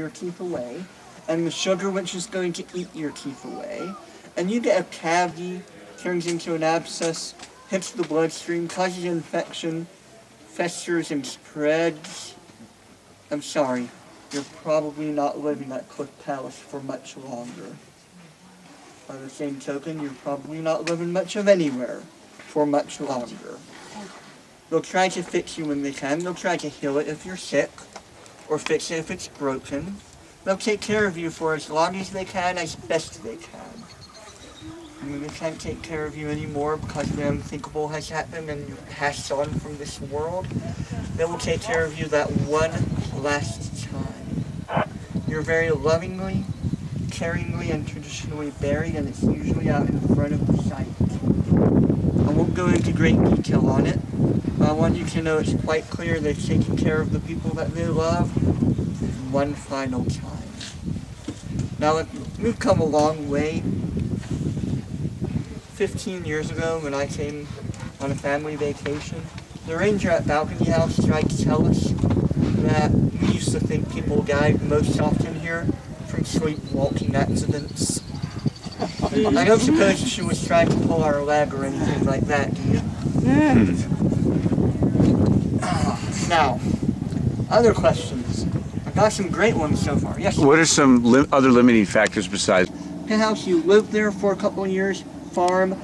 your teeth away, and the sugar which is going to eat your teeth away, and you get a cavity, turns into an abscess, hits the bloodstream, causes infection, festers and spreads. I'm sorry, you're probably not living at Cliff Palace for much longer. By the same token, you're probably not living much of anywhere for much longer. They'll try to fix you when they can. They'll try to heal it if you're sick, or fix it if it's broken. They'll take care of you for as long as they can, as best they can. And when they can't take care of you anymore because the unthinkable has happened and you passed on from this world, they will take care of you that one last time. You're very lovingly, caringly, and traditionally buried, and it's usually out in front of the site. I won't go into great detail on it, but I want you to know it's quite clear they've taken care of the people that they love one final time. Now, we've come a long way. 15 years ago, when I came on a family vacation, the ranger at Balcony House tried to tell us that we used to think people died most often here from sleepwalking accidents. I don't suppose she was trying to pull our leg or anything like that, do you? Now, other questions. I've got some great ones so far. Yes? What are some other limiting factors besides? Pit house, you live there for a couple of years, farm,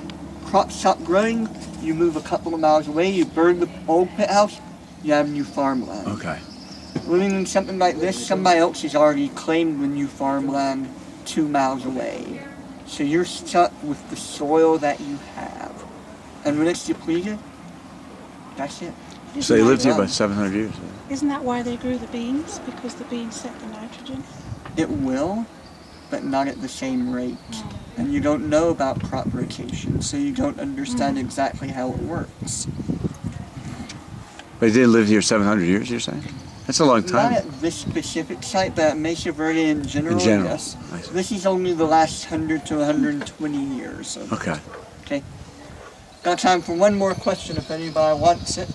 crops stop growing, you move a couple of miles away, you burn the old pit house, you have new farmland. Okay. Living in something like this, somebody else has already claimed the new farmland 2 miles away. So you're stuck with the soil that you have. And when it's depleted, that's it. So they lived here about 700 years. Isn't that why they grew the beans? Because the beans set the nitrogen? It will, but not at the same rate. And you don't know about crop rotation, so you don't understand exactly how it works. But they didn't live here 700 years, you're saying? That's a long time. Not at this specific site, but at Mesa Verde in general, yes. Nice. This is only the last 100 to 120 years. So. Okay. Okay. Got time for one more question if anybody wants it.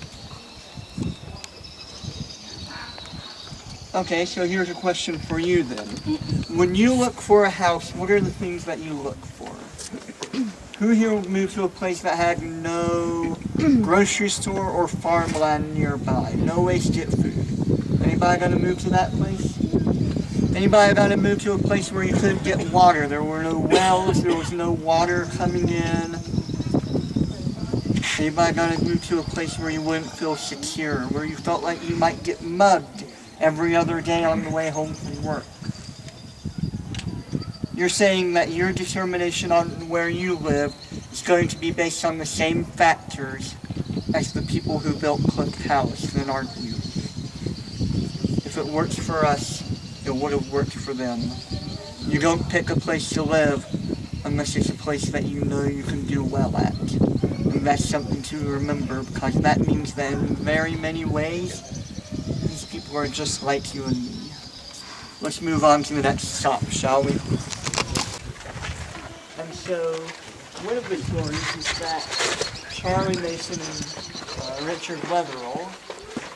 Okay, so here's a question for you then. When you look for a house, what are the things that you look for? Who here moved to a place that had no grocery store or farmland nearby? No waste to get food. Anybody gonna move to that place? Anybody gonna move to a place where you couldn't get water? There were no wells, there was no water coming in. Anybody gonna move to a place where you wouldn't feel secure, where you felt like you might get mugged every other day on the way home from work? You're saying that your determination on where you live is going to be based on the same factors as the people who built Cliff Palace, then aren't you? If it works for us, it would have worked for them. You don't pick a place to live unless it's a place that you know you can do well at. And that's something to remember, because that means that in very many ways, these people are just like you and me. Let's move on to the next stop, shall we? And so, one of the stories is that Charlie Mason and Richard Wetherell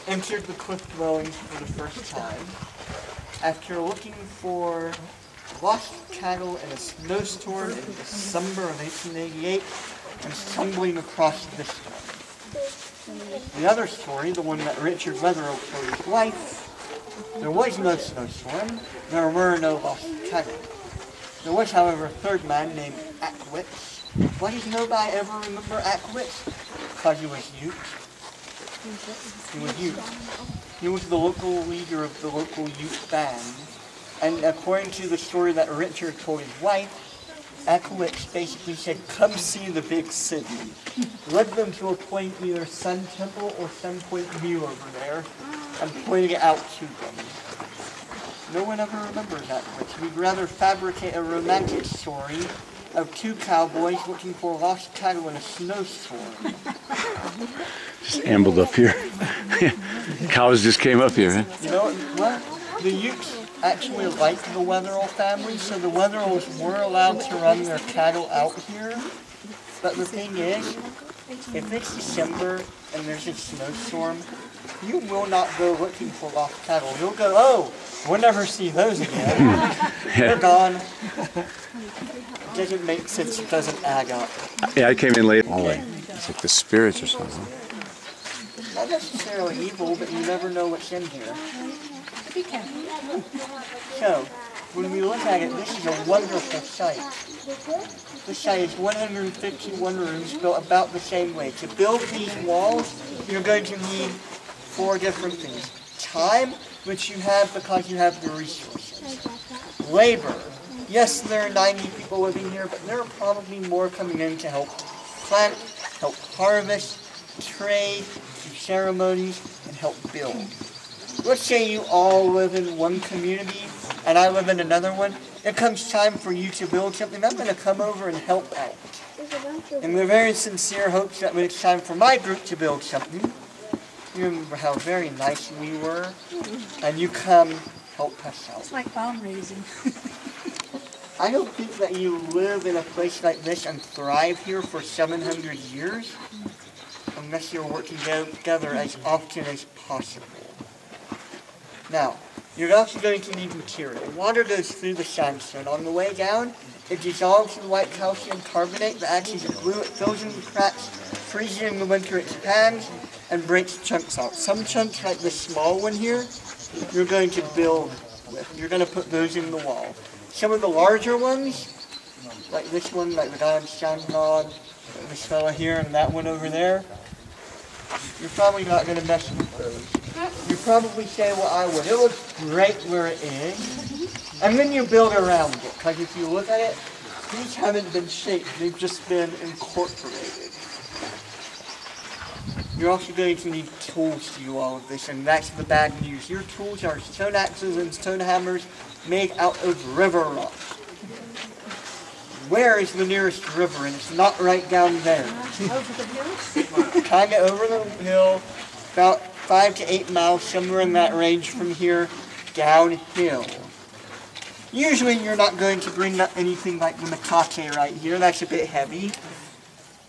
entered the Cliff Dwellings for the first time after looking for lost cattle in a snowstorm in December of 1888 and stumbling across this one. The other story, the one that Richard Wetherell told his wife, there was no snowstorm, there were no lost cattle. There was, however, a third man named Ackwitz. Why did nobody ever remember Ackwitz? Because he was Ute. He was Ute. He was the local leader of the local Ute band. And according to the story that Richard told his wife, Ackwitz basically said, come see the big city. Led them to a point either Sun Temple or Sun Point View over there, and pointed it out to them. No one ever remembers Ackwitz. We'd rather fabricate a romantic story of two cowboys looking for lost cattle in a snowstorm. Just ambled up here. Cows just came up here, huh? You know what? The Utes actually liked the Wetherell family, so the Wetherells were allowed to run their cattle out here. But the thing is, if it's December and there's a snowstorm, you will not go looking for lost cattle. You'll go, oh, we'll never see those again. They're gone. Doesn't make sense, it doesn't add up. Yeah, I came in late. Oh, wait. It's like the spirits or something. Not necessarily evil, but you never know what's in here. Be careful. So, when we look at it, this is a wonderful site. This site is 151 rooms built about the same way. To build these walls, you're going to need 4 different things. Time, which you have because you have the resources. Labor. Yes, there are 90 people living here, but there are probably more coming in to help plant, help harvest, trade, do ceremonies, and help build. Let's say you all live in one community and I live in another one. It comes time for you to build something. I'm going to come over and help out. In the very sincere hopes that when it's time for my group to build something, you remember how very nice we were, and you come help us out. It's like farm raising. I don't think that you live in a place like this and thrive here for 700 years unless you're working together as often as possible. Now, you're also going to need material. Water goes through the sandstone. On the way down, it dissolves in white calcium carbonate that acts as a glue. It fills in the cracks, freezes in the winter, it expands, and breaks chunks out. Some chunks, like this small one here, you're going to build with. You're going to put those in the wall. Some of the larger ones, like this one, like the guy on Sandnod, this fella here, and that one over there, you're probably not going to mess with those. You probably say, well, I would. It looks great where it is. And then you build around it, because if you look at it, these haven't been shaped. They've just been incorporated. You're also going to need tools to do all of this, and that's the bad news. Your tools are stone axes and stone hammers made out of river rock. Where is the nearest river? And it's not right down there. Over the hills? Kind of over the hill, about 5 to 8 miles, somewhere in that range from here, downhill. Usually you're not going to bring up anything like the Makate right here. That's a bit heavy.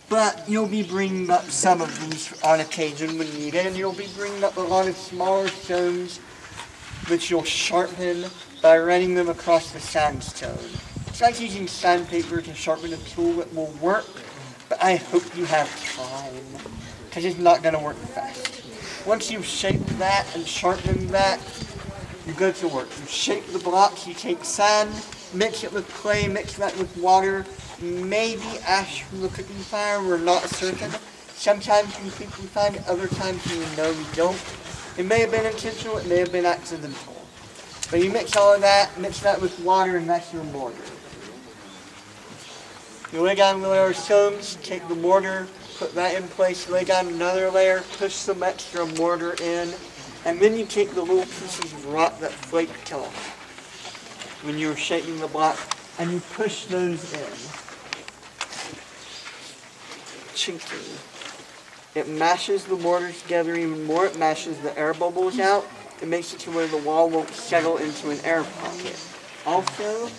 But you'll be bringing up some of these on occasion when needed, and you'll be bringing up a lot of smaller stones which you'll sharpen by running them across the sandstone. It's like using sandpaper to sharpen a tool. It will work, but I hope you have time, because it's not going to work fast. Once you've shaped that and sharpened that, you go to work. You shape the blocks, you take sand, mix it with clay, mix that with water, maybe ash from the cooking fire, we're not certain. Sometimes we think we find it, other times we know we don't. It may have been intentional, it may have been accidental. But you mix all of that, mix that with water, and that's your mortar. You lay down the layer of stones, take the mortar, put that in place, lay down another layer, push some extra mortar in, and then you take the little pieces of rock that flaked off when you were shaping the block, and you push those in. Chinking. It mashes the mortar together even more. It mashes the air bubbles out. It makes it to where the wall won't settle into an air pocket. Also,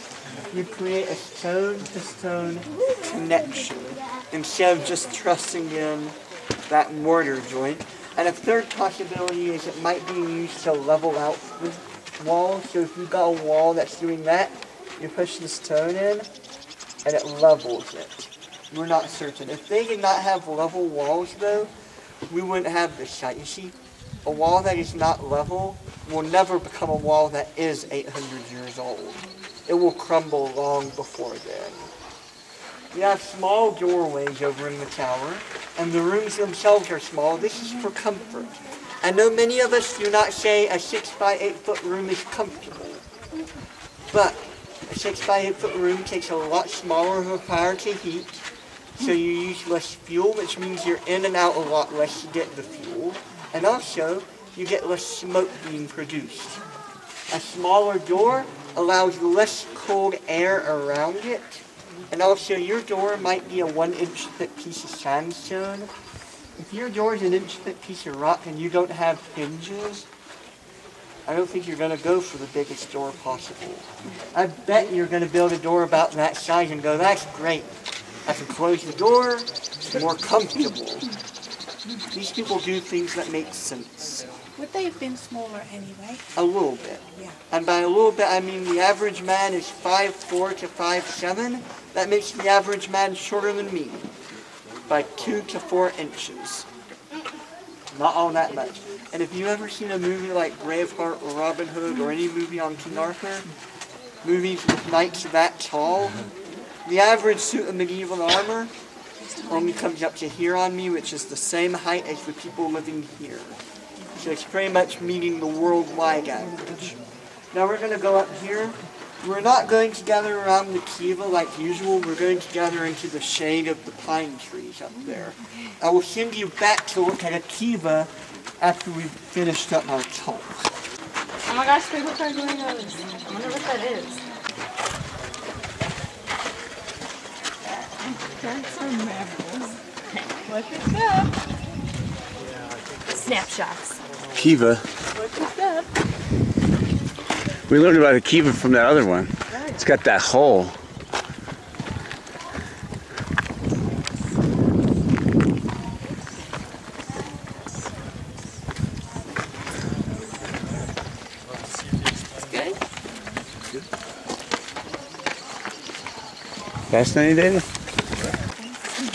you create a stone-to-stone connection instead of just trusting in that mortar joint. And a third possibility is it might be used to level out the wall. So if you've got a wall that's doing that, you push the stone in and it levels it. We're not certain. If they did not have level walls though, we wouldn't have this site. You see, a wall that is not level will never become a wall that is 800 years old. It will crumble long before then. We have small doorways over in the tower, and the rooms themselves are small. This is for comfort. I know many of us do not say a 6 by 8 foot room is comfortable, but a 6 by 8 foot room takes a lot smaller of a fire to heat, so you use less fuel, which means you're in and out a lot less to get the fuel, and also you get less smoke being produced. A smaller door allows less cold air around it, and also your door might be a 1 inch thick piece of sandstone. If your door is an inch thick piece of rock and you don't have hinges, I don't think you're going to go for the biggest door possible. I bet you're going to build a door about that size and go, that's great. I can close the door, it's more comfortable. These people do things that make sense. Would they have been smaller anyway? A little bit. Yeah. And by a little bit, I mean the average man is 5'4" to 5'7". That makes the average man shorter than me by 2 to 4 inches. Not all that much. And if you've ever seen a movie like Braveheart or Robin Hood or any movie on King Arthur, movies with knights that tall, the average suit of medieval armor only comes up to here on me, which is the same height as the people living here. So it's pretty much meeting the worldwide average. Now we're going to go up here. We're not going to gather around the kiva like usual. We're going to gather into the shade of the pine trees up there. I will send you back to look at a kiva after we've finished up our talk. Oh my gosh, people are doing those. I wonder what that is. That's so marvelous. Look at that. Snapshots. Kiva. Look at that. We learned about a kiva from that other one. It's got that hole. Fascinating, David?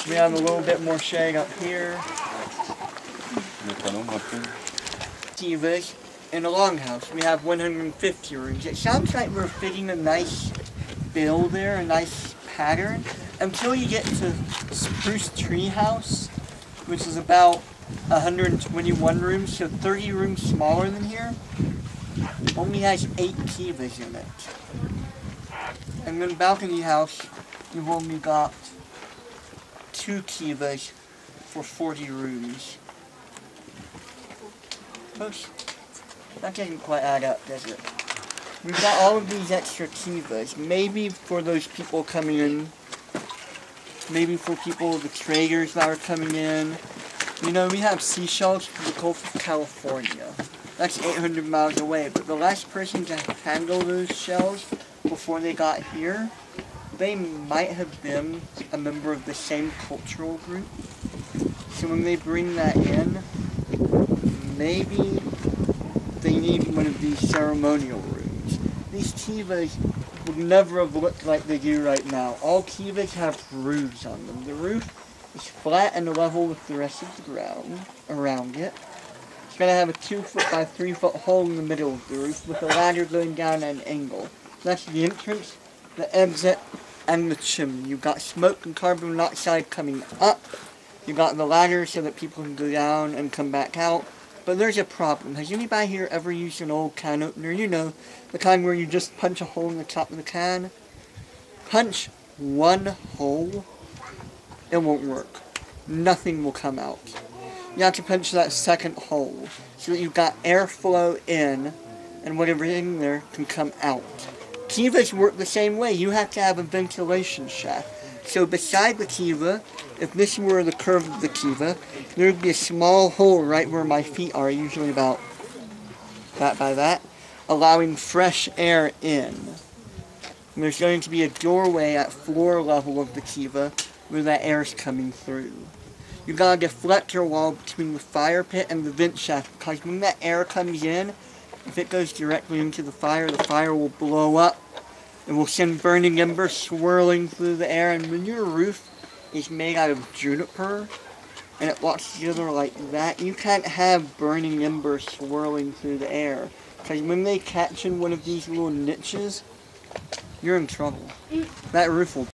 We have a little bit more shade up here. Kivas in a longhouse. We have 150 rooms. It sounds like we're fitting a nice bill there, a nice pattern, until you get to Spruce Tree House, which is about 121 rooms, so 30 rooms smaller than here. Only has 8 kivas in it. And then Balcony House, you've only got 2 kivas for 40 rooms. Folks, that doesn't quite add up, does it? We've got all of these extra kivas. Maybe for those people coming in. Maybe for people, the traders that are coming in. You know, we have seashells from the Gulf of California. That's 800 miles away. But the last person to handle those shells before they got here, they might have been a member of the same cultural group. So when they bring that in, maybe they need one of these ceremonial rooms. These kivas would never have looked like they do right now. All kivas have roofs on them. The roof is flat and level with the rest of the ground around it. It's going to have a 2-foot by 3-foot hole in the middle of the roof with a ladder going down at an angle. That's the entrance, the exit, and the chimney. You've got smoke and carbon monoxide coming up. You've got the ladder so that people can go down and come back out. But there's a problem. Has anybody here ever used an old can opener? You know, the kind where you just punch a hole in the top of the can. Punch one hole, it won't work. Nothing will come out. You have to punch that second hole so that you've got airflow in and whatever's in there can come out. Kivas work the same way. You have to have a ventilation shaft. So beside the kiva, if this were the curve of the kiva, there would be a small hole right where my feet are, usually about that by that, allowing fresh air in. And there's going to be a doorway at floor level of the kiva where that air is coming through. You've got a deflector wall between the fire pit and the vent shaft, because when that air comes in, if it goes directly into the fire will blow up and will send burning embers swirling through the air. And when your roof is made out of juniper and it walks together like that, you can't have burning embers swirling through the air, because when they catch in one of these little niches, you're in trouble. That roof will